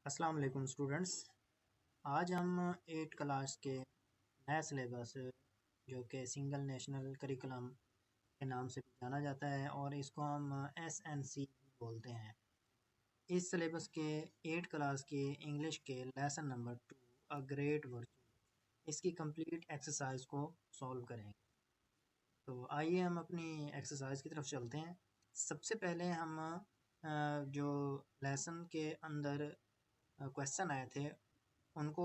अस्सलाम वालेकुम स्टूडेंट्स। आज हम 8 क्लास के नया सिलेबस जो कि सिंगल नेशनल करिकुलम के नाम से भी जाना जाता है और इसको हम SNC बोलते हैं। इस सिलेबस के 8 क्लास के इंग्लिश के लेसन नंबर 2 अ ग्रेट वर्च्यू इसकी कंप्लीट एक्सरसाइज को सॉल्व करेंगे। तो आइए हम अपनी एक्सरसाइज की तरफ चलते हैं। सबसे पहले हम जो लेसन के अंदर क्वेश्चन आए थे उनको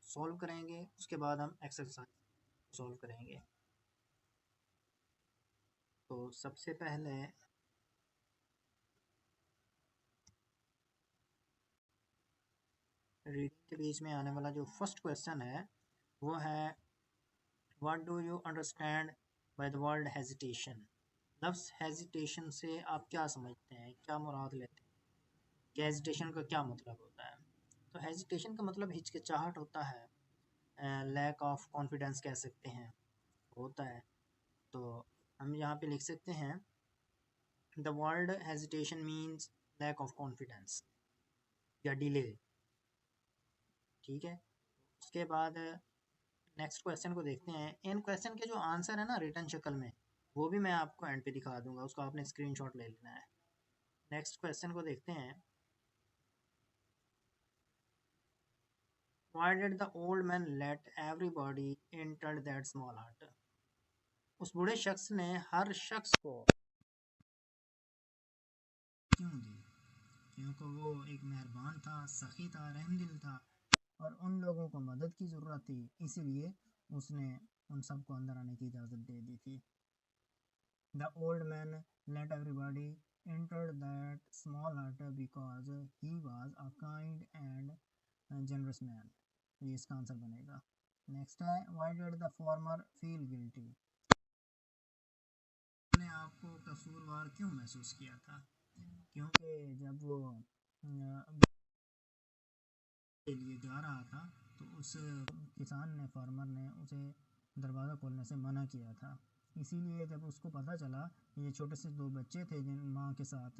सॉल्व करेंगे, उसके बाद हम एक्सरसाइज सॉल्व करेंगे। तो सबसे पहले रीडिंग के बीच में आने वाला जो फर्स्ट क्वेश्चन है वो है what do you understand by the word hesitation. लफ्ज़ हेजिटेशन से आप क्या समझते हैं, क्या मुराद लेते हैं कि हेजिटेशन का क्या मतलब होता है। तो हेजिटेशन का मतलब हिचकिचाहट होता है, लैक ऑफ कॉन्फिडेंस कह सकते हैं, होता है। तो हम यहाँ पे लिख सकते हैं the word hesitation means lack of confidence या डिले। ठीक है, उसके बाद नेक्स्ट क्वेश्चन को देखते हैं। इन क्वेश्चन के जो आंसर है ना रिटर्न शक्ल में, वो भी मैं आपको एंड पे दिखा दूंगा, उसका आपने स्क्रीनशॉट ले लेना है। नेक्स्ट क्वेश्चन को देखते हैं। Why did the old man let everybody enter that small hut? उस बूढ़े शख्स ने हर शख्स को क्यों दी? क्योंकि वो एक मेहरबान था, सखी था, रहमदिल था और उन लोगों को मदद की ज़रूरत थी, इसीलिए उसने उन सबको अंदर आने की इजाज़त दे दी थी। The old man let everybody enter that small hut because he was a kind and generous man. ये इसका आंसर बनेगा। नेक्स्ट है why did the farmer feel guilty? उसने आपको कसूरवार क्यों महसूस किया था? क्योंकि जब वो के लिए जा रहा था तो उस किसान ने, फार्मर ने उसे दरवाज़ा खोलने से मना किया था। इसीलिए जब उसको पता चला ये छोटे से दो बच्चे थे जिन माँ के साथ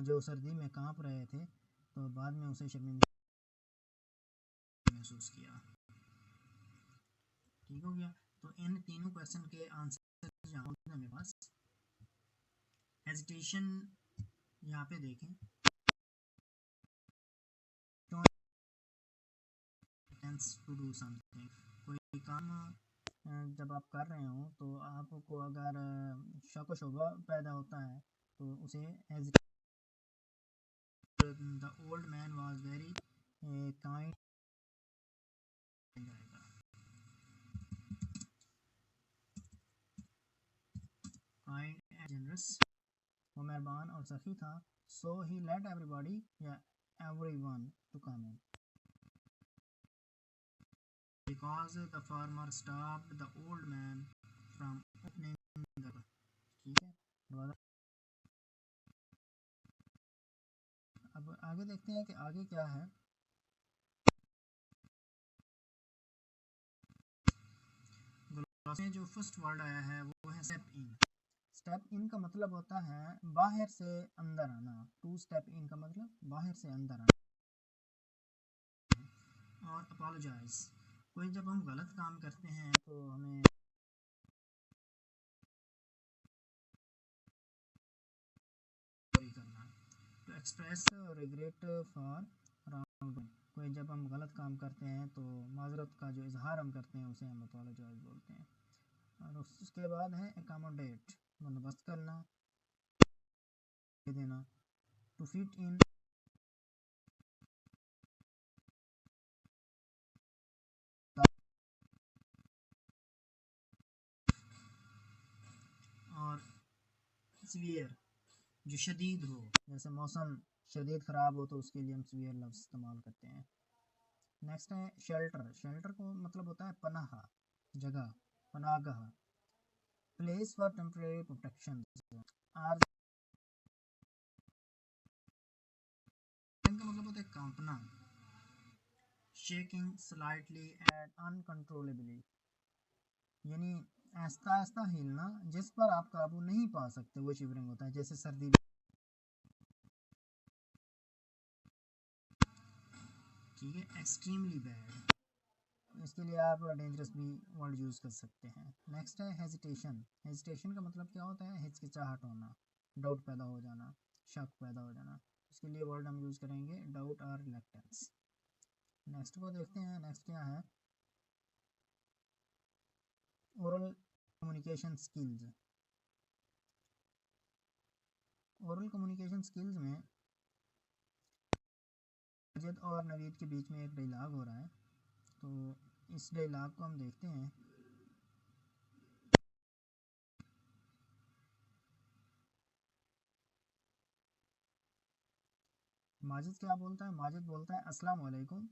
जो सर्दी में कांप रहे थे, तो बाद में उसे शर्मिंदा महसूस किया। ठीक हो गया। तो इन तीनों क्वेश्चन के आंसर यहाँ होते हैं मेरे पास। हेजिटेशन यहाँ पे देखें, टू डू समथिंग, कोई काम जब आप कर रहे हो तो आपको अगर शक व शुबा पैदा होता है तो उसे the old man was very kind kind and generous, वो मेहरबान और सखी था। सो ही लेट एवरीबॉडी या everyone to come in because the farmer stopped the old man from opening the door. ठीक है, अब आगे देखते हैं कि आगे क्या है। में जो फर्स्ट वर्ड आया है वो है स्टेप इन। स्टेप इन का मतलब होता है बाहर से अंदर आना। टू स्टेप इन का मतलब बाहर से अंदर आना। और अपोलोजाइज, कोई जब हम गलत काम करते हैं तो हमें करना। तो एक्सप्रेस रिग्रेट फॉर रॉन्ग, कोई जब हम गलत काम करते हैं तो माजरत का जो इजहार हम करते हैं उसे हम अपोलोजाइज बोलते हैं। और उसके बाद है एकोमोडेट, बंदोबस्त करना, देना। टू फिट इन, और सीवियर जो शदीद हो, जैसे मौसम शदीद ख़राब हो तो उसके लिए हम सीवियर लफ्ज़ इस्तेमाल करते हैं। नेक्स्ट है शेल्टर। शेल्टर को मतलब होता है पनाह, जगह, पनाहगाह। Place for temporary protection. आर का मतलब होता है कांपना, शेकिंग स्लाइटली एंड अनकंट्रोलेबली, यानी आहिस्ता आहिस्ता हिलना जिस पर आप काबू नहीं पा सकते, वो शिवरिंग होता है। जैसे सर्दी ठीक है, एक्सट्रीमली बैड। इसके लिए आप डेंजरस भी वर्ड यूज़ कर सकते हैं। नेक्स्ट है हेजिटेशन। हेजिटेशन का मतलब क्या होता है? हिचकिचाहट होना, डाउट पैदा हो जाना, शक पैदा हो जाना। इसके लिए वर्ड हम यूज़ करेंगे डाउट और रिलक्टेंस। नेक्स्ट को देखते हैं। नेक्स्ट क्या है? Oral communication skills. Oral communication skills में माजिद और नवीद के बीच में एक डायलॉग हो रहा है, तो इस डायलॉग को हम देखते हैं। माजिद क्या बोलता है? माजिद बोलता है अस्सलाम वालेकुम।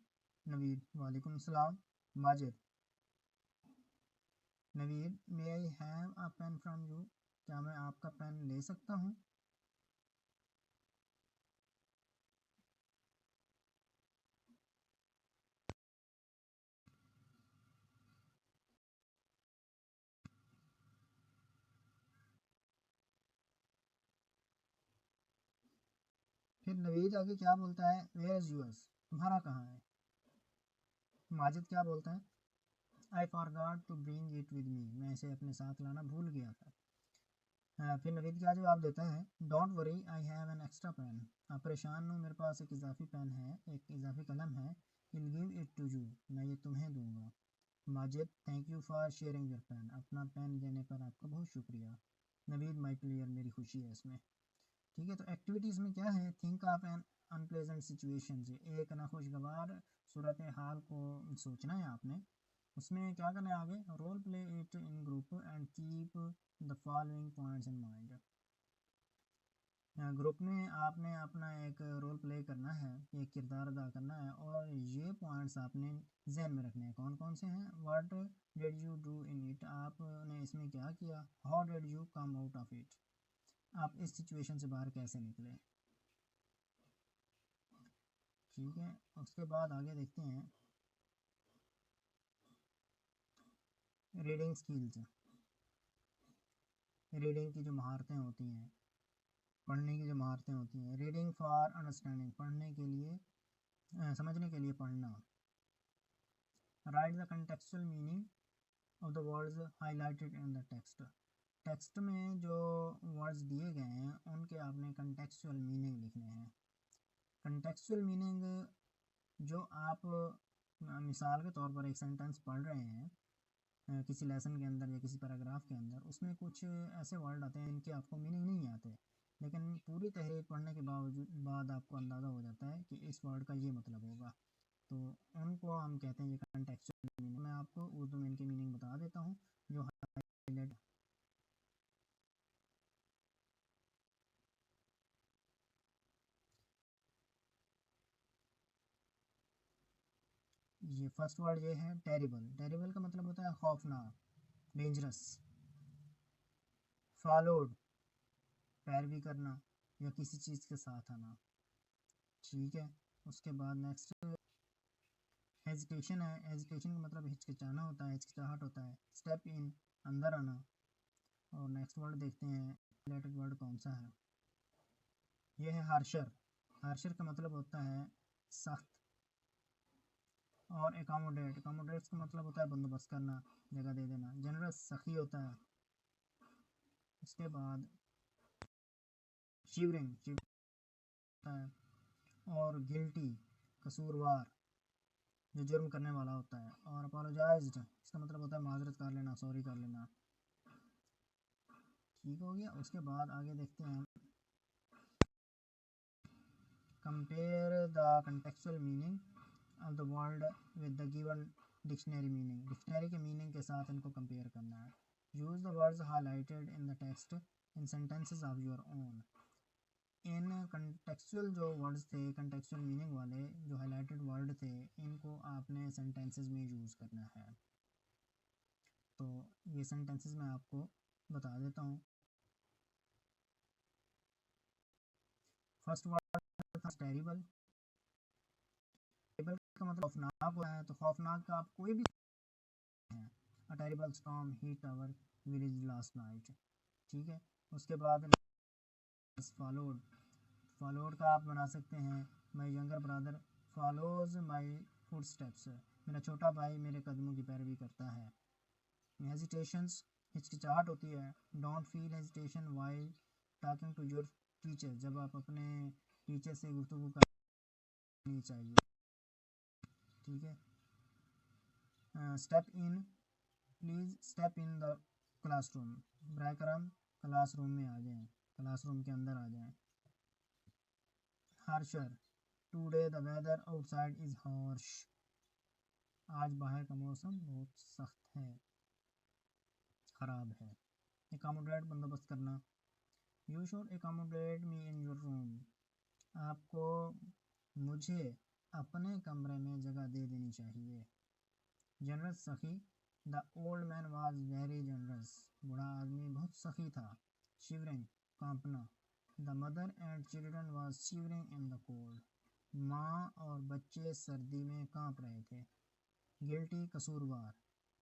नवीद वालेकुम सलाम। Majid Naveed may I have a pen from you, क्या मैं आपका पेन ले सकता हूँ? फिर नवीद आगे क्या बोलता है? वेयर इज़ यूअर्स, तुम्हारा कहाँ है? माजिद क्या बोलता है? I forgot to bring it with me, मैं इसे अपने साथ लाना भूल गया था। फिर नवीद क्या जवाब देता है? Don't worry I have an extra pen, आप परेशान हो, मेरे पास एक इजाफी पेन है, एक इजाफी कलम है। Will give it to you, मैं ये तुम्हें दूंगा। Majid thank you for sharing your pen, अपना पेन देने पर आपका बहुत शुक्रिया। नवीद माई प्लेयर, मेरी खुशी है इसमें। ठीक है, तो एक्टिविटीज़ में क्या है? Think of N unpleasant situation, एक नाखुशगवार सूरत हाल को सोचना है आपने। उसमें क्या करना है आगे? Role play it in group and keep the following points in mind. Group में आपने अपना एक रोल प्ले करना है, एक किरदार अदा करना है, और ये पॉइंट्स आपने जहन में रखने हैं। कौन कौन से हैं? What did you do in it, आपने इसमें क्या किया? How did you come out of it, आप इस सिचुएशन से बाहर कैसे निकले? ठीक है, उसके बाद आगे देखते हैं रीडिंग स्किल्स। रीडिंग की जो महारतें होती हैं, पढ़ने की जो महारतें होती हैं। रीडिंग फॉर अंडरस्टैंडिंग, पढ़ने के लिए, समझने के लिए पढ़ना। Right the contextual meaning of the words highlighted in the text, text में जो वर्ड्स दिए गए हैं उनके आपने कंटेक्चुअल मीनिंग लिखने हैं। कंटेक्चुअल मीनिंग जो आप मिसाल के तौर पर एक सेंटेंस पढ़ रहे हैं किसी लेसन के अंदर या किसी पैराग्राफ के अंदर, उसमें कुछ ऐसे वर्ड आते हैं जिनके आपको मीनिंग नहीं आते, लेकिन पूरी तहरीर पढ़ने के बाद आपको अंदाज़ा हो जाता है कि इस वर्ड का ये मतलब होगा, तो उनको हम कहते हैं ये कंटेक्चुअल मीनिंग। मैं आपको उर्दू में इनकी मीनिंग बता देता हूँ जो हाईलाइट। ये फर्स्ट वर्ड ये है टेरिबल। टेरिबल का मतलब होता है खौफनाक, डेंजरस। फॉलोड, पैरवी करना या किसी चीज़ के साथ आना। ठीक है, उसके बाद नेक्स्ट हेजिटेशन है। हेजिटेशन का मतलब हिचकिचाना होता है, हिचकिचाहट होता है। स्टेप इन, अंदर आना। और नेक्स्ट वर्ड देखते हैं रिलेटेड वर्ड कौन सा है। ये है हार्शर। हार्शर का मतलब होता है सख्त। और एकोमोडेट, एकोमोडेट का मतलब होता है बंदोबस्त करना, जगह दे देना। जनरस, सखी होता है। उसके बाद शिवरिंग, होता है। और गिल्टी, कसूरवार, जो जुर्म करने वाला होता है। और अपोलोजाइज्ड, इसका मतलब होता है माजरत कर लेना, सॉरी कर लेना। ठीक हो गया। उसके बाद आगे देखते हैं compare the contextual meaning of the word with the given dictionary meaning, dictionary के मीनिंग के साथ इनको कंपेयर करना है। Use the words highlighted in the text in sentences of your own. In contextual जो वर्ड्स थे, कंटेक्चुअल मीनिंग वाले जो हाईलाइटेड वर्ड थे, इनको आपने सेंटेंसेस में यूज़ करना है। तो ये सेंटेंसेस मैं आपको बता देता हूँ। फर्स्ट वर्ड था टेरिबल। टेरिबल का मतलब खौफनाक होता है, तो खौफनाक का आप कोई भी है। A terrible storm hit our village last night. ठीक है, उसके बाद फॉलोड, फॉलोड का आप बना सकते हैं my younger brother follows my footsteps, मेरा छोटा भाई मेरे कदमों की पैरवी करता है। हेजिटेशंस, हिचकिचाहट होती है। Don't feel hesitation while talking to your teacher, जब आप अपने टीचर से गुफ्तगू करनी चाहिए, ठीक है। Step in, please step in the classroom, बर करम क्लासरूम में आ जाएं, क्लासरूम के अंदर आ जाएं। Harsher, today the weather outside is harsh, आज बाहर का मौसम बहुत सख्त है, ख़राब है। एकोमोडेट, बंदोबस्त करना। You should accommodate me in your room, आपको मुझे अपने कमरे में जगह दे देनी चाहिए। जनरस, सखी। The old man was very generous, बूढ़ा आदमी बहुत सखी था। शिवरिंग, कांपना। The mother and children was shivering in the cold, माँ और बच्चे सर्दी में कांप रहे थे। गिल्टी, कसूरवार।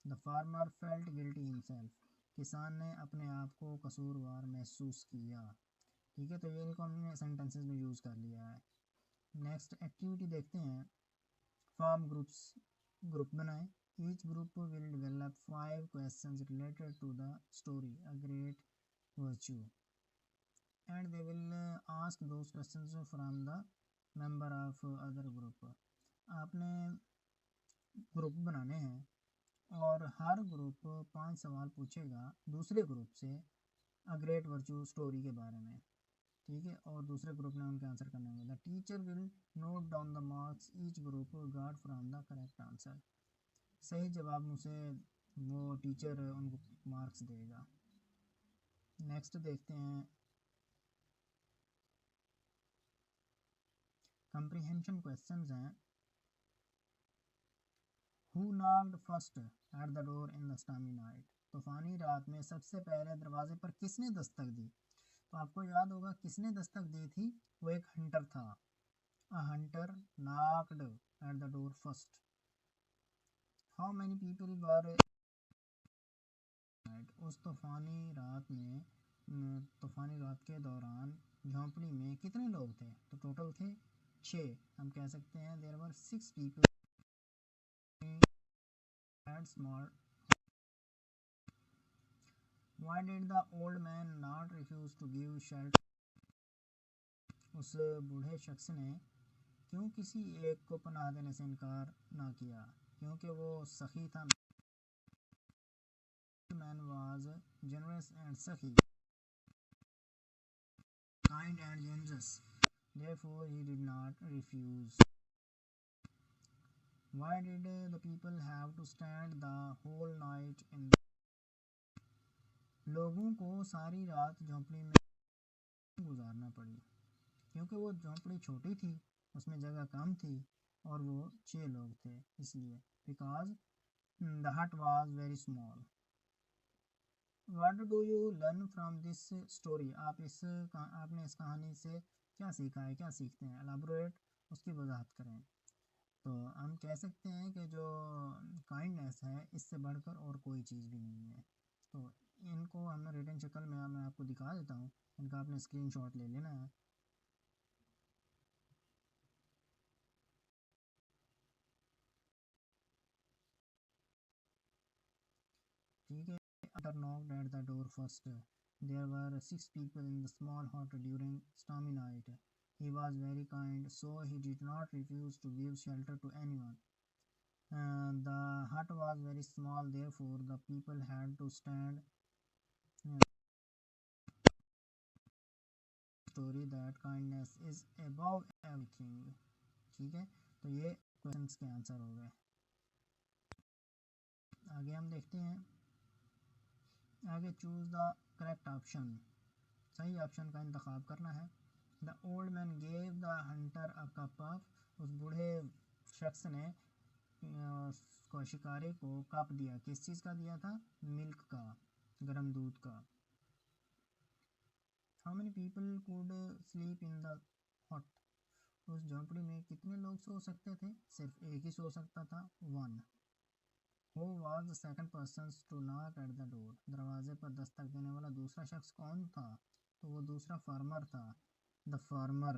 The farmer felt guilty himself, किसान ने अपने आप को कसूरवार महसूस किया। ठीक है, तो ये इनको हमने सेंटेंसेस में यूज़ कर लिया है। नेक्स्ट एक्टिविटी देखते हैं। फॉर्म ग्रुप्स, ग्रुप बनाएं। Each group will develop 5 questions related to the story a great virtue and they will ask those questions from the member of other group. आपने group बनाने हैं और हर ग्रुप 5 सवाल पूछेगा दूसरे ग्रुप से अ ग्रेट वर्च्यू स्टोरी के बारे में, ठीक है, और दूसरे ग्रुप ने उनके आंसर करने होंगे। The teacher will note down the marks each group got from the correct answer, सही जवाब में से वो टीचर उनको मार्क्स देगा। नेक्स्ट देखते हैं कंप्रीहेंशन क्वेश्चंस हैं। Who knocked first eight the door in the stormy night, तूफानी रात में सबसे पहले दरवाजे पर किसने दस्तक दी? तो आपको याद होगा किसने दस्तक दी थी, वो एक हंटर था। अ Hunter knocked eight the door first. How many people were night, उस तूफानी रात के दौरान झोंपड़ी में कितने लोग थे? तो टोटल थे 6। हम कह सकते हैं there were 6 people at small. Why did the old man not refuse to give shelter, उस बूढ़े शख्स ने क्यों किसी एक को पनाह देने से इनकार ना किया? क्योंकि वो सखी था। मैन वाज जनरस एंड सखी, kind and generous, therefore he did not refuse. Why did the people have to stand the whole night in the... लोगों को सारी रात झोंपड़ी में गुजारना पड़ी? क्योंकि वो झोंपड़ी छोटी थी, उसमें जगह कम थी और वो 6 लोग थे इसलिए। बिकॉज द हट was very small. What do you learn from this story, आपने इस कहानी से क्या सीखा है, क्या सीखते हैं? एलाबोरेट, उसकी वजाहत करें। तो हम कह सकते हैं कि जो काइंडनेस है इससे बढ़कर और कोई चीज़ भी नहीं है। तो इनको हम रिटन शक्ल में मैं आपको दिखा देता हूँ, इनका आपने स्क्रीनशॉट ले लेना है। ठीक है। After knocked at the door first, there were 6 people in the small hut during stormy night. He was very kind, so he did not refuse to give shelter to anyone. The hut was very small, therefore the people had to stand. Story that kindness is above everything. ठीक है, तो ये questions के answer हो गए। आगे हम देखते हैं। आगे चूज द करेक्ट ऑप्शन, सही ऑप्शन का इंतखाब करना है। The old man gave the Hunter a cup of, उस बूढ़े शख्स ने को शिकारी को कप दिया, किस चीज़ का दिया था? मिल्क का, गर्म दूध का। How many people could sleep in the हट, उस झोंपड़ी में कितने लोग सो सकते थे? सिर्फ एक ही सो सकता था, 1। Who was the second person to knock at the door, दरवाजे पर दस्तक देने वाला दूसरा शख्स कौन था? तो वो दूसरा फार्मर था, the farmer.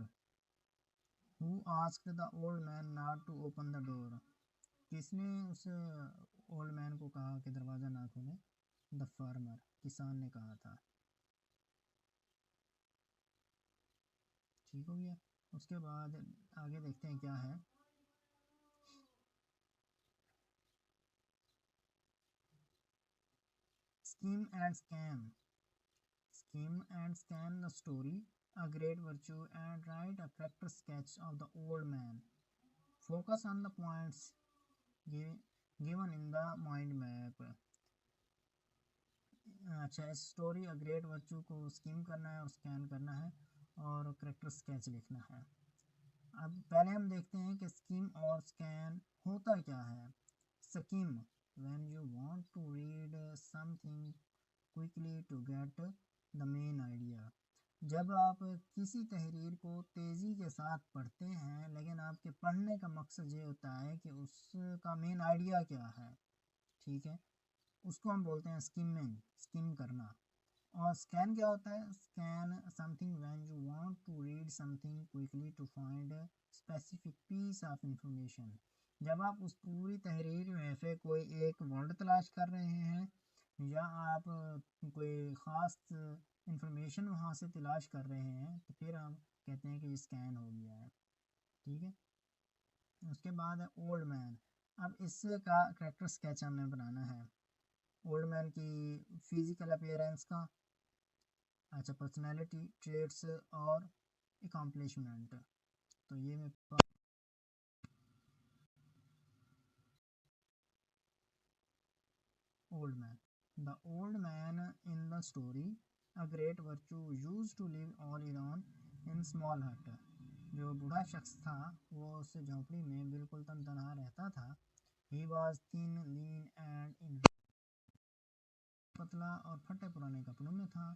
Who asked the old man not to open the door, किसने उस ओल्ड मैन को कहा कि दरवाज़ा ना खोले? द फार्मर, किसान ने कहा था। ठीक हो गया। उसके बाद आगे देखते हैं क्या है। Scheme and scam, scheme and scan the story, a great virtue, and write a character sketch of the old man. Focus on the points given in the mind map. अच्छा, इस स्टोरी अ ग्रेट वर्चू को scheme करना है और scan करना है और character sketch लिखना है। अब पहले हम देखते हैं कि स्कीम और स्कैन होता क्या है। Skim, when you want to read something quickly to get the main idea, जब आप किसी तहरीर को तेज़ी के साथ पढ़ते हैं लेकिन आपके पढ़ने का मकसद ये होता है कि उसका मेन आइडिया क्या है, ठीक है, उसको हम बोलते हैं स्किमिंग, स्किम करना। और स्कैन क्या होता है? Scan something when you want to read something quickly to find specific piece of information, जब आप उस पूरी तहरीर में से कोई एक वर्ड तलाश कर रहे हैं या आप कोई ख़ास इंफॉर्मेशन वहाँ से तलाश कर रहे हैं तो फिर हम कहते हैं कि ये स्कैन हो गया है। ठीक है। उसके बाद है ओल्ड मैन। अब इसका करेक्टर स्केच हमें बनाना है ओल्ड मैन की फिजिकल अपीयरेंस का, अच्छा, पर्सनैलिटी ट्रेड्स और अकम्पलिशमेंट। तो ये मैं old man, the old man in the story, a great virtue used to live all alone in small hut. जो बूढ़ा शख्स था वो उस झोंपड़ी में बिल्कुल तनहा रहता था। He was thin lean and in, पतला और फटे पुराने कपड़ों में था।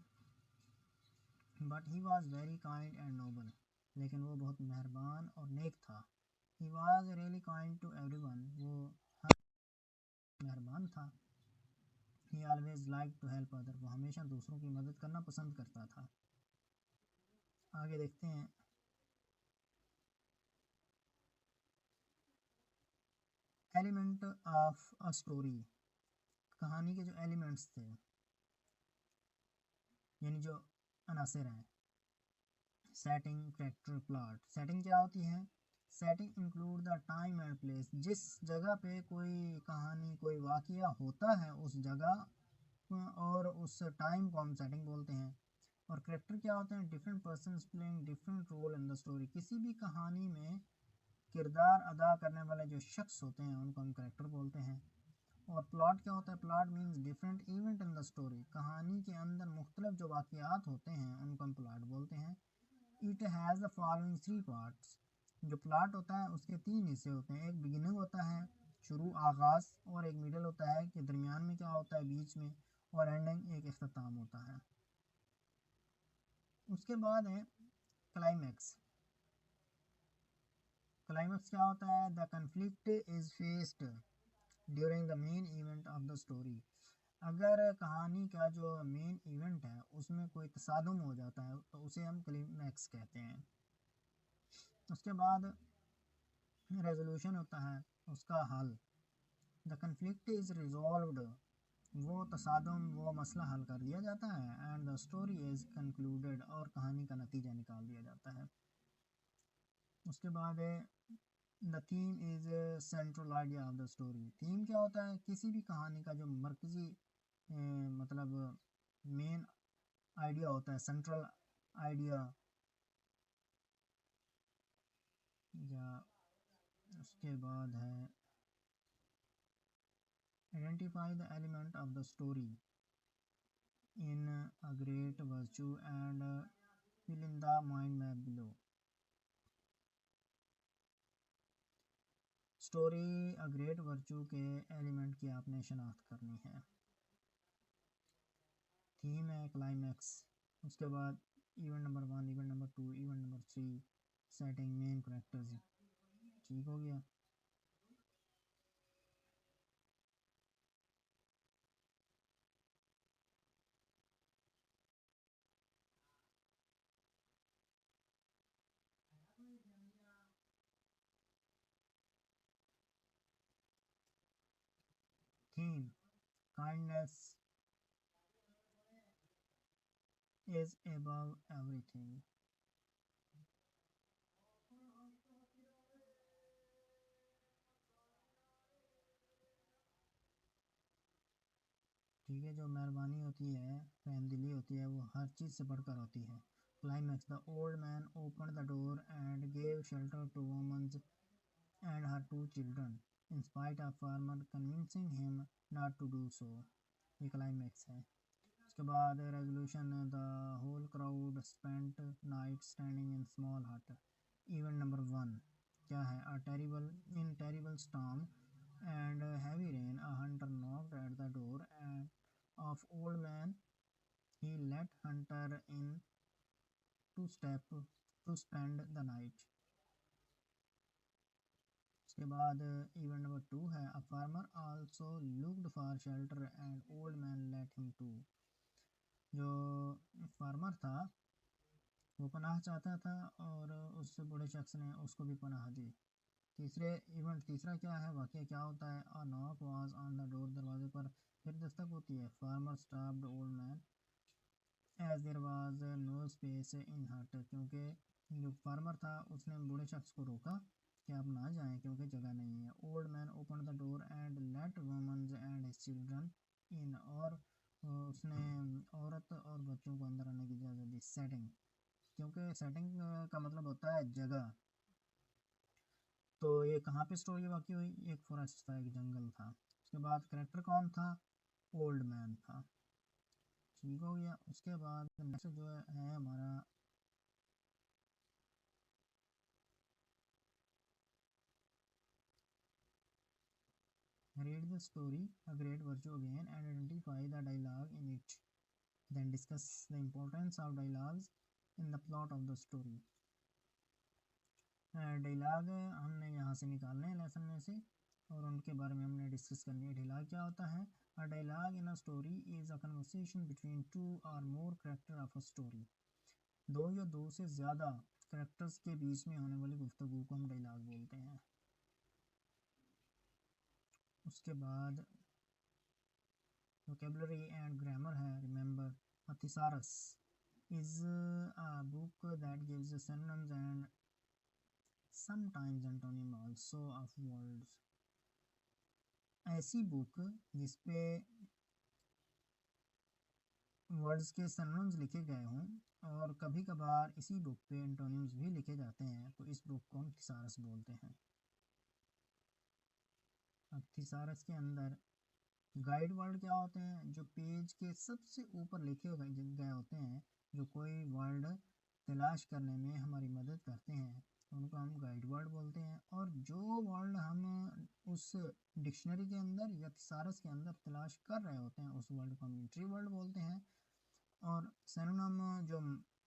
But he was very kind and noble, लेकिन वो बहुत मेहरबान और नेक था। He was really kind to everyone, वो हर मेहरबान था। He always like to help other, वो हमेशा दूसरों की मदद करना पसंद करता था। आगे देखते हैं। एलिमेंट ऑफ अ स्टोरी, कहानी के जो एलिमेंट्स थे यानी जो अनासर हैं। Setting, character, plot. सेटिंग क्या होती है? Setting include the time and place, जिस जगह पे कोई कहानी कोई वाक़या होता है उस जगह और उस टाइम को हम सेटिंग बोलते हैं। और कैरेक्टर क्या होते हैं? Different persons playing different role in the story, किसी भी कहानी में किरदार अदा करने वाले जो शख्स होते हैं उनको हम कैरेक्टर बोलते हैं। और प्लॉट क्या होता है? Plot means different event in the story, कहानी के अंदर मुख्तलिफ जो वाक़यात होते हैं उनको हम प्लॉट बोलते हैं। It has the following three parts, जो प्लॉट होता है उसके तीन हिस्से होते हैं। एक बिगिनिंग होता है, शुरू, आगाज़, और एक मिडल होता है कि दरमियान में क्या होता है, बीच में, और एंडिंग, एक इख्तिताम होता है। उसके बाद है क्लाइमैक्स। क्लाइमैक्स क्या होता है? The conflict is faced during the main event of the story, अगर कहानी का जो मेन इवेंट है उसमें कोई तसादुम हो जाता है तो उसे हम क्लाइमैक्स कहते हैं। उसके बाद रेजोल्यूशन होता है, उसका हल। द कन्फ्लिक्ट इज़ रिजॉल्व्ड, वो तसादुम, वो मसला हल कर दिया जाता है। And the story is concluded, और कहानी का नतीजा निकाल दिया जाता है। उसके बाद the theme is central idea of the story. Theme क्या होता है? किसी भी कहानी का जो मरकज़ी मतलब मेन आइडिया होता है, सेंट्रल आइडिया। या उसके बाद है identify the element of the story in a great virtue and fill in the mind map below. Story a great virtue के एलिमेंट की आपने शनाख्त करनी है। थीम है क्लाइमैक्स, उसके बाद event number 1, event number 2, event number 3, setting, main characters. ठीक हो गया। Theme kindness is above everything. ठीक है, जो मेहरबानी होती है, रहमदिली होती है, वो हर चीज़ से बढ़कर होती है। Climax, the old man open the door and gave shelter to womans and her two children, in spite of farmer convincing him not to do so। ये क्लाइमैक्स है। उसके बाद resolution, the whole crowd spent night standing in small hut. Event number 1 क्या है? In terrible storm and heavy rain, a hunter knocked at the door and of old man. He let hunter in to spend the night। उसके बाद event number 2 है, a farmer also looked for shelter and old man let him too. जो farmer था वो पनाह चाहता था और उस बूढ़े शख्स ने उसको भी पनाह दी। तीसरा क्या है, वाकया क्या होता है? A knock was on the door, दरवाजे पर फिर दस्तक होती है। Farmer stopped old man as there was no space in hut. क्योंकि जो फार्मर था उसने बूढ़े शख्स को रोका कि आप ना जाएं क्योंकि जगह नहीं है। Old man open the door and let womans and his children in. और उसने औरत और बच्चों को अंदर आने की इजाज़त दी। सेटिंग, क्योंकि सेटिंग का मतलब होता है जगह। तो ये कहाँ पे स्टोरी वाकई हुई? एक फॉरेस्ट था, एक जंगल था। उसके बाद करेक्टर कौन था? ओल्ड मैन था। ठीक हो गया। उसके बाद नेक्स्ट जो है हमारा read the story a great virtue again and identify the dialogue in it, then discuss the importance of dialogues in the plot of the story। Dialogue हमने यहाँ से निकालने हैं लेसन में से और उनके बारे में हमने डिस्कस करनी है। डायलॉग क्या होता है? A dialogue in a story is a conversation between two or more character of a story. दो या दो से ज़्यादा कैरेक्टर्स के बीच में होने वाली गुफ्तगू को हम डायलॉग बोलते हैं। उसके बाद वोकेबलरी एंड ग्रामर है। Remember, a thesaurus is a book that gives synonyms and sometimes antonym also of words। ऐसी बुक जिसपे वर्ड्स के synonyms लिखे गए हों और कभी कभार इसी बुक पे एंटोनिम्स भी लिखे जाते हैं, तो इस बुक को हम थिसारस बोलते हैं। अब थिसारस के अंदर गाइड वर्ड क्या होते हैं? जो पेज के सबसे ऊपर लिखे गए होते हैं, जो कोई वर्ड तलाश करने में हमारी मदद करते हैं, उनको हम गाइड वर्ड बोलते हैं। और जो वर्ड हम उस डिक्शनरी के अंदर या थिसारस के अंदर तलाश कर रहे होते हैं, उस वर्ड को हम एंट्री वर्ड बोलते हैं। और सिनोनिम जो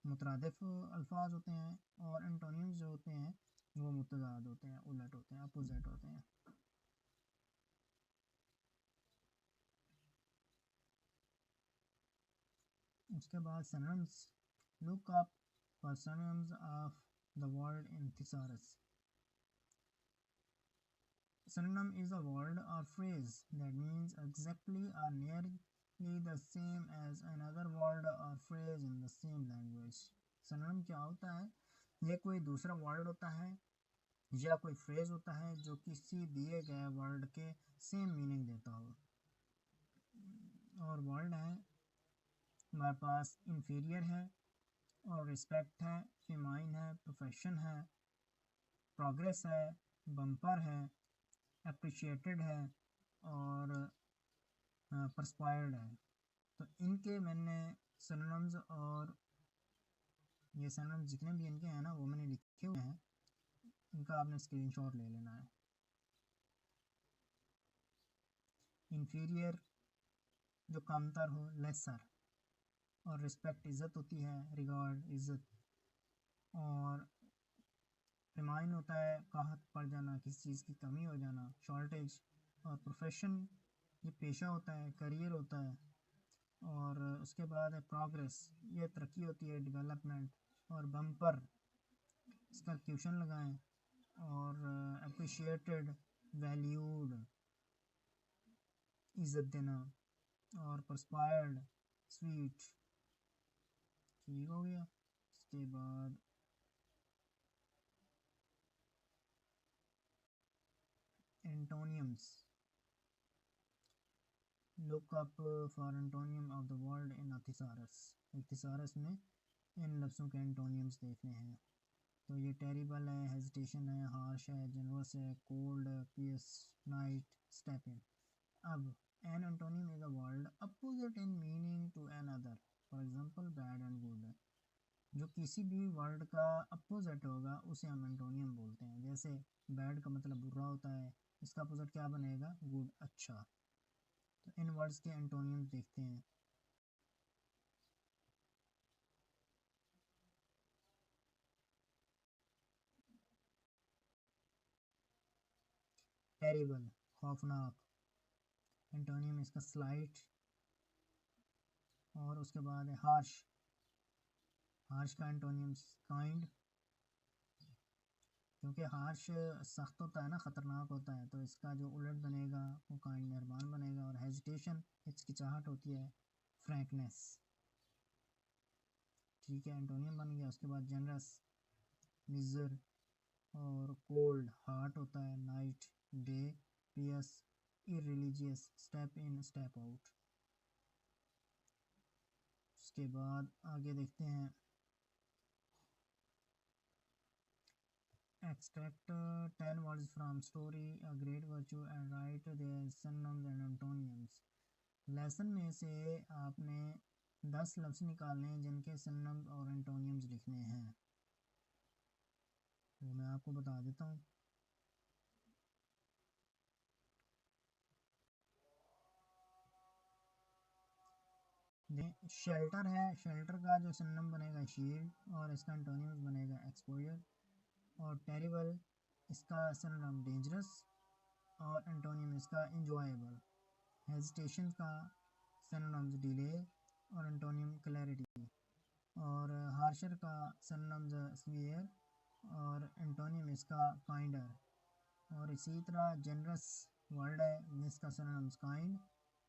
मुतरादिफ अल्फाज होते हैं और एंटोनिम्स जो होते हैं वो मुतजाद होते हैं, उलट होते हैं, अपोजिट होते हैं। उसके बाद synonyms, look up for synonyms of the word in thesaurus। Synonym is a word or phrase that means exactly or nearly the same as another word or phrase in the same language। Synonym क्या होता है? ये कोई दूसरा word होता है या कोई फ्रेज होता है जो किसी दिए गए वर्ड के सेम मीनिंग देता हो। और वर्ड है हमारे पास इंफीरियर है और रिस्पेक्ट है, फेमाइन है, प्रोफेशन है, प्रोग्रेस है, बम्पर है, अप्रिशिएटेड है और परस्पायर्ड है। तो इनके मैंने सिनोनिम्स और ये सिनोनिम्स जितने भी इनके हैं ना वो मैंने लिखे हुए हैं, इनका आपने स्क्रीनशॉट ले लेना है। इंफीरियर जो कमतर हो, लेसर। और रिस्पेक्ट इज़्ज़त होती है, रिगार्ड इज़्ज़त। और फेमाइन होता है काहत पड़ जाना, किसी चीज़ की कमी हो जाना, शॉर्टेज। और प्रोफेशन ये पेशा होता है, करियर होता है। और उसके बाद है प्रोग्रेस, ये तरक्की होती है, डेवलपमेंट। और बम्पर, इसका क्वेश्चन लगाएं। और अप्रिशिएटेड, वैल्यूड। इज्जत देना, और परस्पायर्ड स्वीट, ठीक हो गया। इसके बाद एंटोनियम्स, look up for antonym of the word in a thesaurus. एक थिसारस में इन लफ्ज़ों के एंटोनियम्स देखने हैं। तो ये टेरिबल है, हेजिटेशन है, हार्श है, जनरस है, cold, pious, night, step in. अब an antonym is a word opposite in meaning to another, for example bad and good. जो किसी भी वर्ड का अपोजिट होगा उसे हम एंटोनियम बोलते हैं। जैसे बैड का मतलब बुरा होता है, इसका अपोजिट क्या बनेगा? गुड, अच्छा। तो इन वर्ड्स के एंटोनियम्स देखते हैं। टेरिबल, खौफनाक, एंटोनियम इसका स्लाइट। और उसके बाद है हार्श, हार्श का एंटोनियम्स काइंड, क्योंकि हार्श सख्त होता है ना, ख़तरनाक होता है, तो इसका जो उलट बनेगा वो काइंड, मेहरबान बनेगा। और हेजिटेशन हिचकिचाहट होती है, फ्रैंकनेस, ठीक है, एंटोनियम बन गया। उसके बाद जनरस, मिजर, और कोल्ड, हार्ट होता है, night, day, pious, irreligious, step in, step out. उसके बाद आगे देखते हैं extract 10 words from story a great virtue and write their synonyms and antonyms। Lesson में से आपने 10 लफ्ज़ निकालने हैं जिनके सिनोनिम्स और एंटोनियम्स लिखने हैं। वो मैं आपको बता देता हूँ। शेल्टर है, शेल्टर का जो सिनोनिम बनेगा शील्ड, और इसका एंटोनियम्स बनेगा एक्सपोजर। और टेरिबल, इसका सिनोनिम डेंजरस, और एंटोनियम इसका इंजॉयबल। हेजिटेशन का सिनोनिम्स डिले, और एंटोनियम क्लैरिटी। और हार्शर का सिनोनिम्स सीवियर, और एंटोनियम इसका काइंडर। और इसी तरह जनरस वर्ड है, इसका सिनोनिम्स काइंड,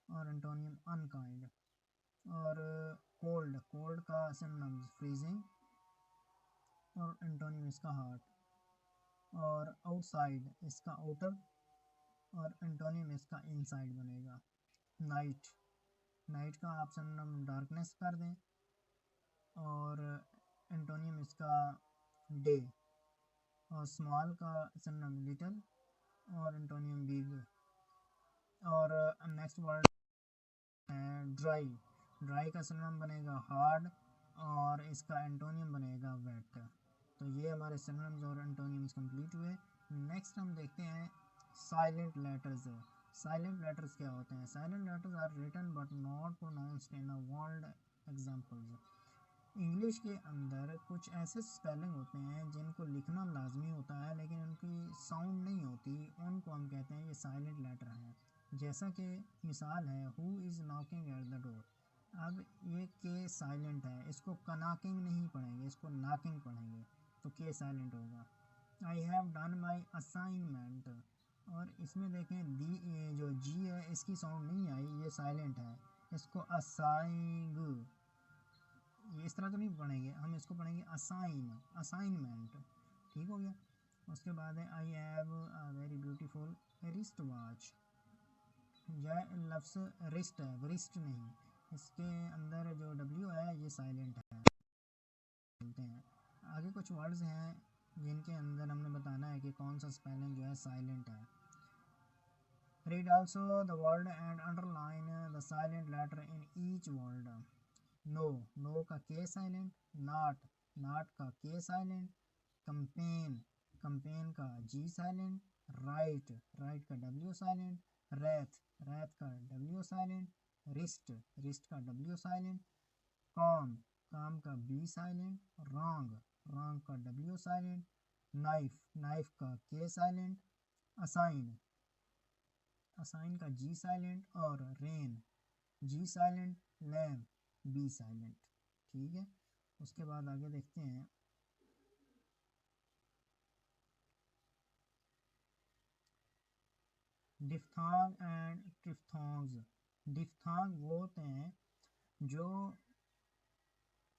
और एंटोनियम अनकाइंड। और कोल्ड, कोल्ड का सिनोनिम्स फ्रीजिंग, और एंटोनियम इसका हार्ट। और आउटसाइड इसका आउटर, और एंटोनियम इसका इनसाइड बनेगा। नाइट, नाइट का आप सिनोनिम डार्कनेस कर दें, और एंटोनियम इसका डे। और स्मॉल का सिनोनिम लिटिल, और एंटोनियम बिग। और नेक्स्ट वर्ड है ड्राई, ड्राई का सिनोनिम बनेगा हार्ड, और इसका एंटोनियम बनेगा वेट। तो ये हमारे सिनोनिम्स और एंटोनियम्स कंप्लीट हुए। नेक्स्ट हम देखते हैं साइलेंट लेटर्स। साइलेंट लेटर्स क्या होते हैं? Silent letters are written but not pronounced in a word. Examples, English के अंदर कुछ ऐसे स्पेलिंग होते हैं जिनको लिखना लाजमी होता है लेकिन उनकी साउंड नहीं होती, उनको हम कहते हैं ये साइलेंट लेटर हैं। जैसा कि मिसाल है who is knocking at the door. अब ये के साइलेंट है, इसको कनाकिंग नहीं पढ़ेंगे, इसको नॉकिंग पढ़ेंगे, तो के साइलेंट होगा। I have done my assignment, और इसमें देखें दी, ये जो जी है इसकी साउंड नहीं आई, ये साइलेंट है, इसको असाइंग, ये इस तरह तो नहीं पढ़ेंगे, हम इसको पढ़ेंगे असाइन, असाइनमेंट, ठीक हो गया। उसके बाद है आई have a very beautiful wrist watch. यह लफ्स रिस्ट है, वरिस्ट नहीं, इसके अंदर जो डब्ल्यू है ये साइलेंट है, बोलते हैं। आगे कुछ वर्ड्स हैं जिनके अंदर हमने बताना है कि कौन सा स्पेलिंग जो है साइलेंट है। Read also the word and underline the silent letter in each word. Know, know का के साइलेंट, नॉट, नॉट का के साइलेंट, कंपेन, कंपेन का जी साइलेंट, राइट, राइट का डब्ल्यू साइलेंट, रैथ, रैथ का W silent, wrist, wrist का W silent, com, काम का B silent, wrong, wrong का W silent, knife, knife का के साइलेंट, असाइन, असाइन का जी साइलेंट, और रेन, जी साइलेंट, लैम्प, बी साइलेंट, ठीक है। उसके बाद आगे देखते हैं डिफ्थांग एंड ट्रिफ्थोंग्स। डिफ्थांग वो होते हैं जो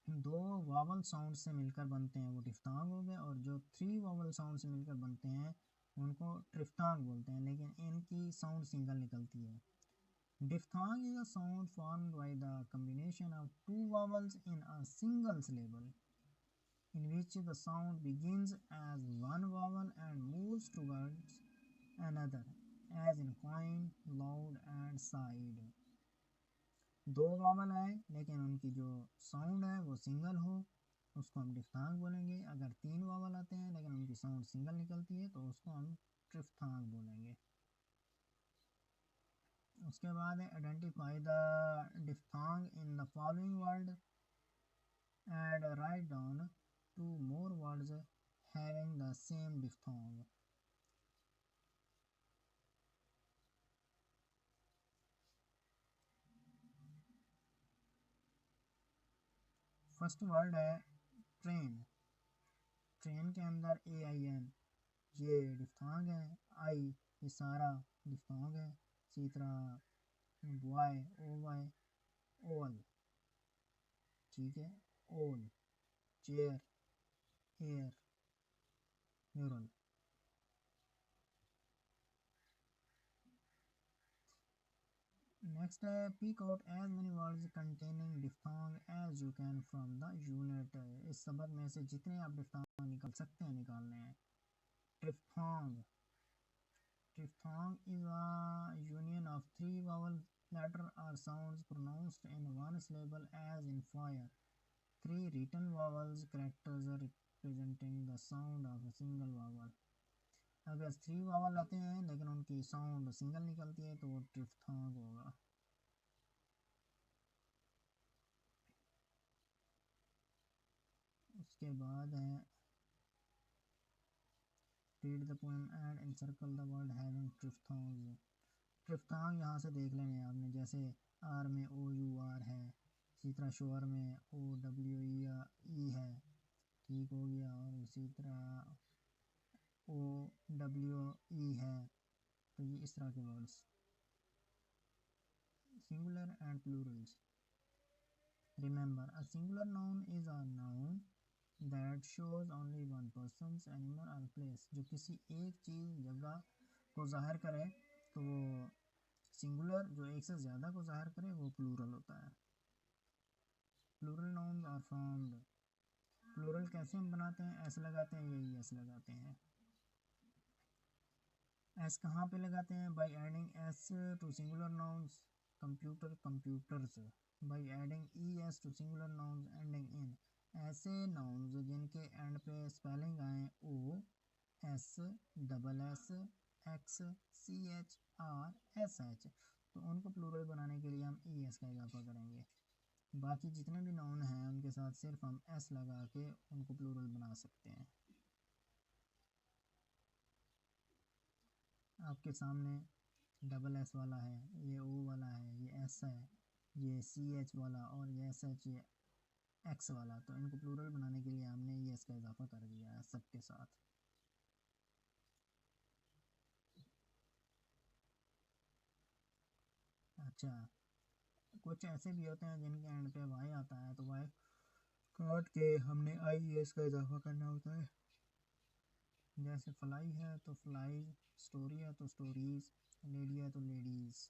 दो वावल साउंड से मिलकर बनते हैं, वो डिफ्थांग हो गए, और जो थ्री वावल साउंड से मिलकर बनते हैं उनको ट्रिफ्थांग बोलते हैं, लेकिन इनकी साउंड सिंगल निकलती है। Diphthong is a sound formed by the combination of two vowels in a single syllable, in which the sound begins as one vowel and moves towards another, as in coin, loud and side। दो vowel आए लेकिन उनकी जो sound है वो single हो, उसको हम डिफ्थांग बोलेंगे। अगर तीन वावल आते हैं लेकिन उनकी साउंड सिंगल निकलती है तो उसको हम ट्रिफ्थांग बोलेंगे। उसके बाद है identify the diphthong in the following word and write down two more words having the same diphthong। First word है ट्रेन। ट्रेन के अंदर ए आई एन ये डिफ्थांग है, आई ये सारा डिफ्थांग है। इसी तरह बॉय ओ वाई ओल, ठीक है, owl. Chair air mural. Next है pick out as many words containing diphthong as you can from the unit. इस सबक में से जितने आप डिफ्थांग निकाल सकते हैं निकालने हैं। ट्रिफ्थांग। Diphthong is a union of three vowel letters or sounds pronounced in one syllable, as in fire. Three written vowels characters are representing the sound of a single vowel। अगर थ्री वावल आते हैं लेकिन उनकी sound single निकलती है तो वो ट्रिफ्थांग होगा। उसके बाद है read the poem and encircle the word having triphthongs. Triphthong यहाँ से देख लेने आपने, जैसे आर में ओ यू आर है, इसी तरह शोर में ओ डब्ल्यू ई है, ठीक हो गया, और इसी तरह ओ डब्ल्यू ई है। तो ये इस तरह के words. Singular and Plurals. Remember a singular noun is a noun that shows only one persons animal और प्लेस। जो किसी एक चीज़ जगह को जाहिर करे तो वो सिंगुलर, जो एक से ज़्यादा को जाहिर करे वो प्लूरल होता है। Plural nouns are formed. Plural कैसे हम बनाते हैं, ऐसे लगाते हैं, यही ऐसे लगाते हैं। एस कहाँ पे लगाते हैं, by adding S to singular nouns computer computers, by adding E S to singular nouns ending in. ऐसे नाउन्स जिनके एंड पे स्पेलिंग आए O S double S X C H or S H, तो उनको प्लूरल बनाने के लिए हम ई एस का इजाफा करेंगे। बाकी जितने भी नाउन हैं उनके साथ सिर्फ हम एस लगा के उनको प्लूरल बना सकते हैं। आपके सामने डबल एस वाला है, ये ओ वाला है, ये एस है, ये सी एच वाला, और ये एस एच, ये एक्स वाला, तो इनको प्लूरल बनाने के लिए हमने ई एस का इजाफा कर दिया है सबके साथ। अच्छा, कुछ ऐसे भी होते हैं जिनके एंड पे वाई आता है तो वाई काट के हमने आई एस का इजाफा करना होता है। जैसे फ्लाई है तो फ्लाईज, स्टोरी है तो स्टोरीज, लेडी है तो लेडीज।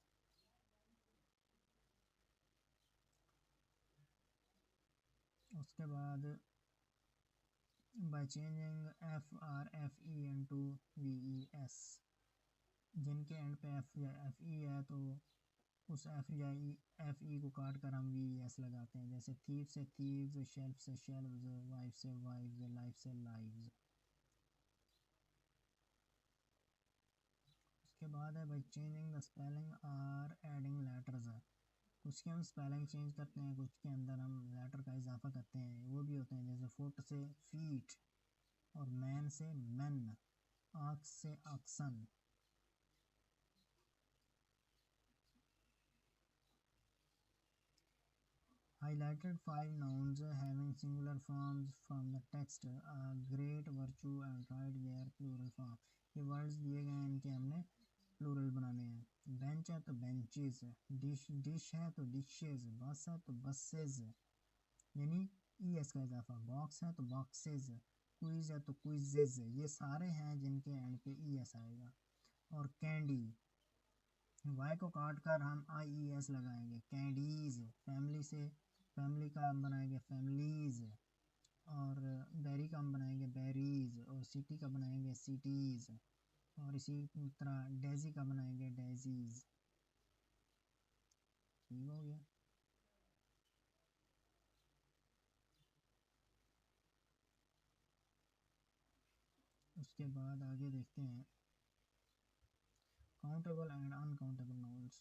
उसके बाद by changing F or F E into V E S, जिनके एंड पे एफ या एफ ई है तो उस एफ या एफ ई को काट कर हम वी एस लगाते हैं। जैसे थीव से थीव्स, शेल्फ से शेल्व्स, वाइफ से वाइव्स, लाइफ से लाइव्स। उसके बाद है by changing the spelling are adding letters. कुछ के हम स्पेलिंग चेंज करते हैं, कुछ के अंदर हम लेटर का इजाफा करते हैं, वो भी होते हैं। जैसे फुट से फीट, और मैन से मैन, आँख से आक्सन। Highlighted five nouns having singular forms from the text, a great virtue, and write their plural form। ये वर्ड्स दिए गए हैं, इनके हमने प्लूरल बनाने हैं। बेंच है तो बेंचेस, डिश है तो डिशेज, बस है तो बसेज, यानी ई एस का इजाफा। बॉक्स है तो बॉक्सेज, क्विज है तो क्विजेज, ये सारे हैं जिनके एंड पे ई एस आएगा। और कैंडी, वाई को काट कर हम आई ई एस लगाएंगे, कैंडीज। फैमिली से फैमिली का हम बनाएंगे फैमिलीज, और बेरी का हम बनाएंगे बेरीज, और सिटी का बनाएंगे सिटीज़, और इसी तरह डेजी का बनाएंगे डेजीज। ठीक हो गया। उसके बाद आगे देखते हैं countable and uncountable nouns.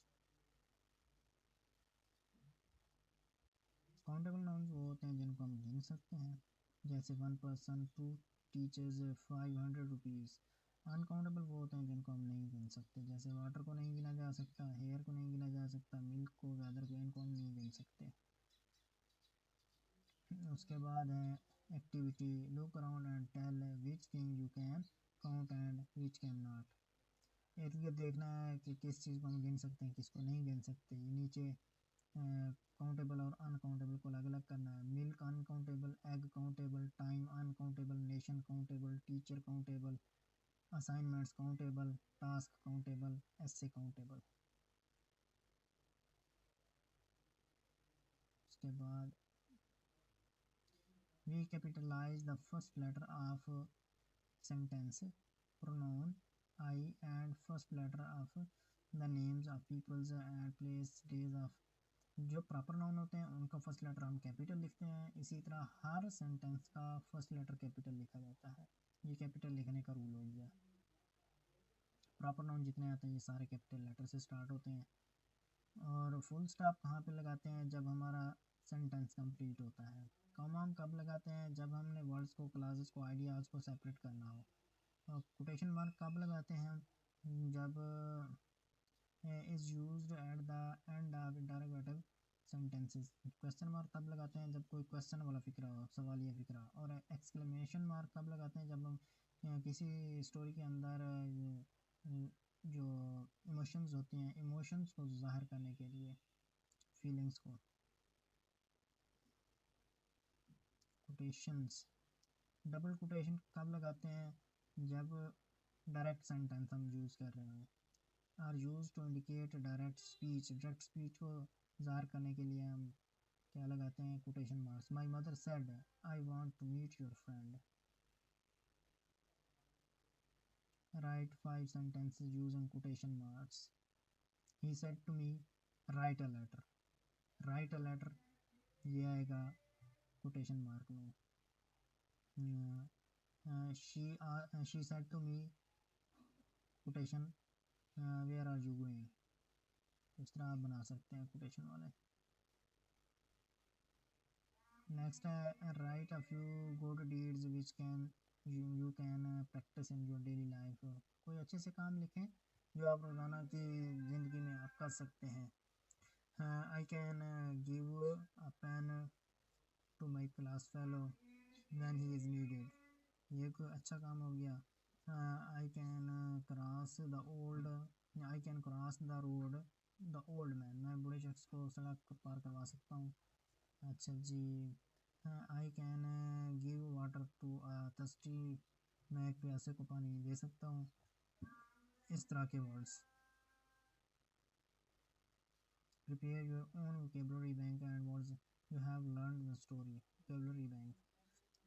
Countable nouns वो होते हैं जिनको हम गिन सकते हैं, जैसे 1 पर्सन, 2 टीचर्स, 500 रुपीज़। अनकाउंटेबल वो होते हैं जिनको हम नहीं गिन सकते, जैसे वाटर को नहीं गिना जा सकता, हेयर को नहीं गिना जा सकता, मिल्क को, वेदर को, इनको हम नहीं गिन सकते। उसके बाद है activity, look around and tell which thing you can count and which can not. इर्द गिर्द देखना है कि किस चीज़ को हम गिन सकते हैं, किसको नहीं गिन सकते। ये नीचे काउंटेबल और अनकाउंटेबल को अलग अलग करना है। Milk uncountable, egg countable, time uncountable, nation countable, teacher countable, assignments countable, task countable, essay countable. उसके बाद we capitalize the first letter of sentence, pronoun I and first letter of the names of peoples and place, days of। जो proper noun होते हैं उनका first letter हम capital लिखते हैं, इसी तरह हर सेंटेंस का फर्स्ट लेटर कैपिटल लिखा जाता है। ये कैपिटल लिखने का रूल हो गया। प्रॉपर नाउन जितने आते हैं ये सारे कैपिटल लेटर से स्टार्ट होते हैं। और फुल स्टॉप कहाँ पे लगाते हैं, जब हमारा सेंटेंस कंप्लीट होता है। कॉमा हम कब लगाते हैं, जब हमने वर्ड्स को, क्लासेस को, आइडियाज़ को सेपरेट करना हो। और कोटेशन मार्क कब लगाते हैं, जब is used at the end of interrogative sentences. Question mark तब लगाते हैं जब कोई क्वेश्चन वाला फिक्रा हो, सवालिया फिक्रा। और एक्सक्लेमेशन मार्क कब लगाते हैं, जब हम किसी स्टोरी के अंदर जो इमोशंस होती हैं, इमोशंस को ज़ाहिर करने के लिए, फीलिंग्स को। कोटेशंस, डबल कोटेशन कब लगाते हैं, जब डायरेक्ट सेंटेंस हम यूज़ कर रहे हैं। Are used to indicate direct speech, direct speech को ज़ाहिर करने के लिए हम क्या लगाते हैं, quotation marks. My mother said I want to meet your friend. Write 5 sentences using quotation marks. He said to me, write a letter. Write a letter ये आएगा quotation mark में। she said to me, quotation where are you going। इस तरह आप बना सकते हैं quotation वाले। नेक्स्ट है right a few good deeds which can you can practice in your daily life. कोई अच्छे से काम लिखें जो आप रोज़ाना की ज़िंदगी में आप कर सकते हैं। I can give a pen to my class fellow when he is needed, ये कोई अच्छा काम हो गया। I can cross the old, I can cross the road the old man, मैं बूढ़े शख्स को सड़क पार करवा सकता हूँ। अच्छा जी। I can give water to thirsty, मैं एक प्यासे को पानी दे सकता हूँ। इस तरह के words. Prepare your own vocabulary bank and words you have learn the story, vocabulary bank.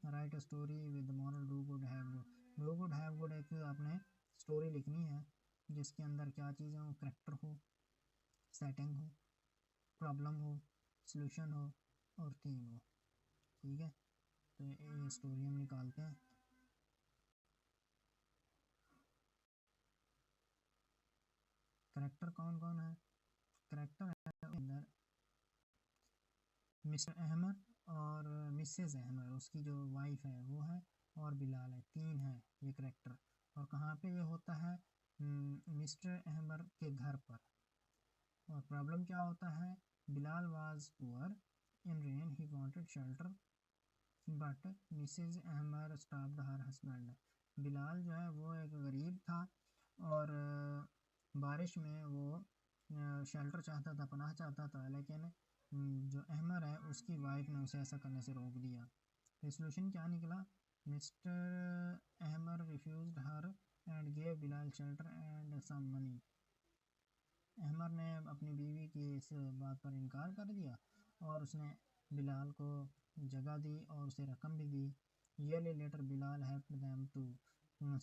Right a story with moral, do good have good. Do good have good एक आपने स्टोरी लिखनी है जिसके अंदर क्या चीज़ें हो, करेक्टर हो, सेटिंग हो, प्रॉब्लम हो, सॉल्यूशन हो और थीम हो। ठीक है, तो ये स्टोरी हम निकालते हैं। करेक्टर कौन कौन है, करेक्टर है अंदर मिस्टर अहमद और मिसेस अहमद, उसकी जो वाइफ है वो है, और बिलाल है, 3 है ये करेक्टर। और कहाँ पे ये होता है, मिस्टर अहमद के घर पर। और प्रॉब्लम क्या होता है, Bilal was poor in rain he wanted shelter but Mrs Ahmad stopped her husband. Bilal जो है वो एक गरीब था और बारिश में वो शेल्टर चाहता था, पनाह चाहता था, लेकिन जो अहमर है उसकी वाइफ ने उसे ऐसा करने से रोक दिया। रेसोल्यूशन क्या निकला? Mr Ahmar refused her and gave Bilal shelter and some money. Ahmar ने अपनी बीवी की इस बात पर इनकार कर दिया और उसने बिलाल को जगह दी और उसे रकम भी दी। Years later Bilal helped them to.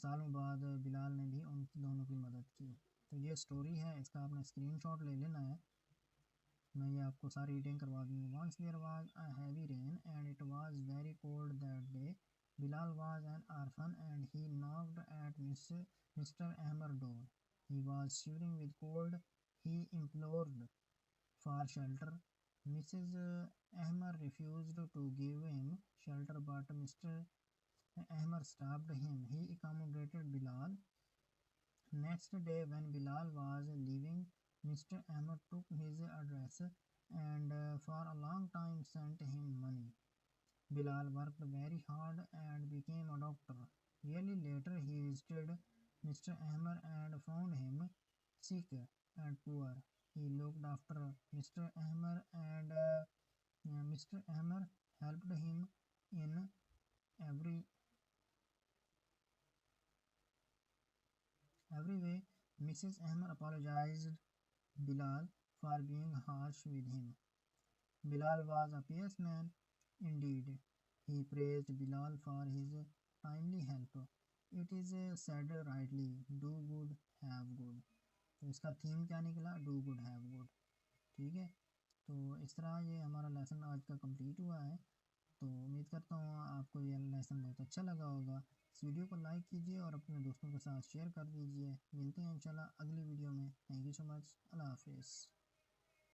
सालों बाद बिलाल ने भी उन दोनों की मदद की। तो ये स्टोरी है, इसका आपने स्क्रीनशॉट ले लेना है। मैं ये आपको सारी रीडिंग करवा दूँगा। Once there was a heavy rain and it was very cold that day. Bilal was an orphan and he knocked at Mr. Ahmer's door. He was shivering with cold. He implored for shelter. Mrs. Ahmer refused to give him shelter, but Mr. Ahmer stopped him. He accommodated Bilal. Next day, when Bilal was leaving, Mr. Ahmed took his address and for a long time sent him money. Bilal worked very hard and became a doctor. Yearly later, he visited Mr. Ahmed and found him sick and poor. He looked after Mr. Ahmed and Mr. Ahmed helped him in every every way. Mrs. Ahmed apologized Bilal for being harsh with him. Bilal was a pious man indeed. He praised Bilal for his timely help. It is said rightly, do good, have good. तो इसका theme क्या निकला? Do good have good. ठीक है, तो इस तरह ये हमारा लेसन आज का कंप्लीट हुआ है। तो उम्मीद करता हूँ आपको ये लेसन बहुत अच्छा लगा होगा। इस वीडियो को लाइक कीजिए और अपने दोस्तों के साथ शेयर कर दीजिए। मिलते हैं इंशाल्लाह अगली वीडियो में। Thank you so much. अल्लाह हाफिज़।